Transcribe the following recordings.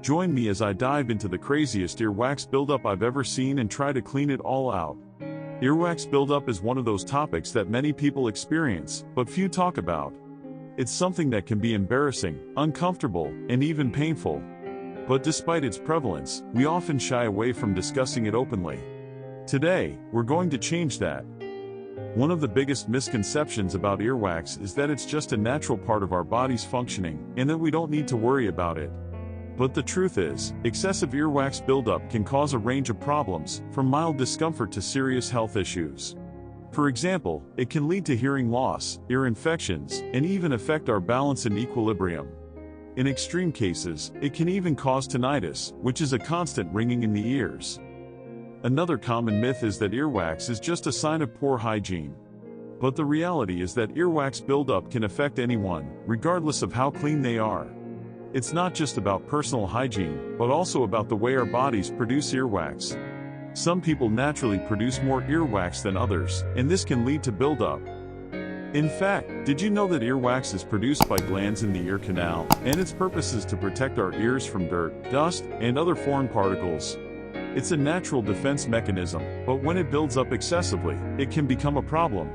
Join me as I dive into the craziest earwax buildup I've ever seen and try to clean it all out. Earwax buildup is one of those topics that many people experience, but few talk about. It's something that can be embarrassing, uncomfortable, and even painful. But despite its prevalence, we often shy away from discussing it openly. Today, we're going to change that. One of the biggest misconceptions about earwax is that it's just a natural part of our body's functioning, and that we don't need to worry about it. But the truth is, excessive earwax buildup can cause a range of problems, from mild discomfort to serious health issues. For example, it can lead to hearing loss, ear infections, and even affect our balance and equilibrium. In extreme cases, it can even cause tinnitus, which is a constant ringing in the ears. Another common myth is that earwax is just a sign of poor hygiene. But the reality is that earwax buildup can affect anyone, regardless of how clean they are. It's not just about personal hygiene, but also about the way our bodies produce earwax. Some people naturally produce more earwax than others, and this can lead to buildup. In fact, did you know that earwax is produced by glands in the ear canal, and its purpose is to protect our ears from dirt, dust, and other foreign particles? It's a natural defense mechanism, but when it builds up excessively, it can become a problem.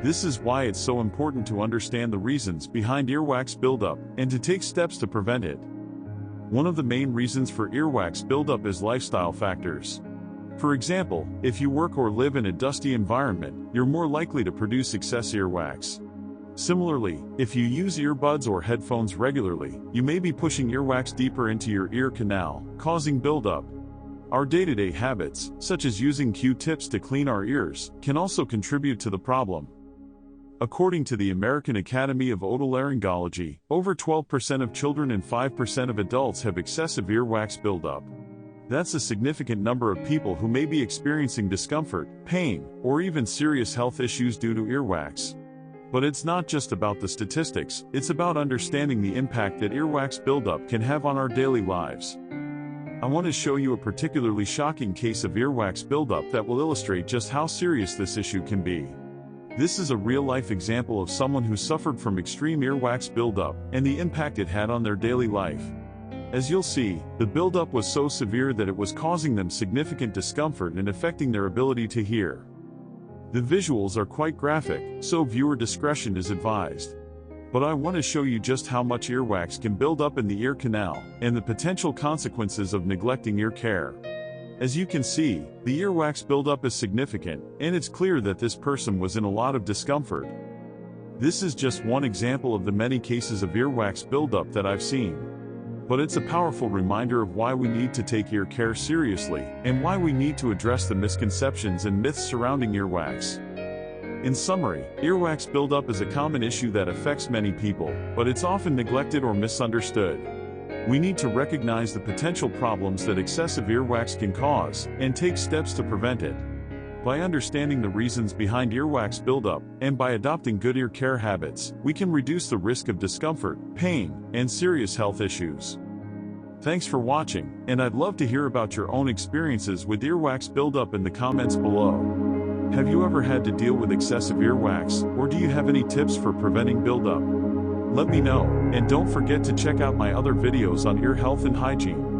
This is why it's so important to understand the reasons behind earwax buildup, and to take steps to prevent it. One of the main reasons for earwax buildup is lifestyle factors. For example, if you work or live in a dusty environment, you're more likely to produce excess earwax. Similarly, if you use earbuds or headphones regularly, you may be pushing earwax deeper into your ear canal, causing buildup. Our day-to-day habits, such as using Q-tips to clean our ears, can also contribute to the problem. According to the American Academy of Otolaryngology, over 12% of children and 5% of adults have excessive earwax buildup. That's a significant number of people who may be experiencing discomfort, pain, or even serious health issues due to earwax. But it's not just about the statistics, it's about understanding the impact that earwax buildup can have on our daily lives. I want to show you a particularly shocking case of earwax buildup that will illustrate just how serious this issue can be. This is a real-life example of someone who suffered from extreme earwax buildup and the impact it had on their daily life. As you'll see, the buildup was so severe that it was causing them significant discomfort and affecting their ability to hear. The visuals are quite graphic, so viewer discretion is advised. But I want to show you just how much earwax can build up in the ear canal, and the potential consequences of neglecting ear care. As you can see, the earwax buildup is significant, and it's clear that this person was in a lot of discomfort. This is just one example of the many cases of earwax buildup that I've seen. But it's a powerful reminder of why we need to take ear care seriously, and why we need to address the misconceptions and myths surrounding earwax. In summary, earwax buildup is a common issue that affects many people, but it's often neglected or misunderstood. We need to recognize the potential problems that excessive earwax can cause, and take steps to prevent it. By understanding the reasons behind earwax buildup, and by adopting good ear care habits, we can reduce the risk of discomfort, pain, and serious health issues. Thanks for watching, and I'd love to hear about your own experiences with earwax buildup in the comments below. Have you ever had to deal with excessive earwax, or do you have any tips for preventing buildup? Let me know, and don't forget to check out my other videos on ear health and hygiene.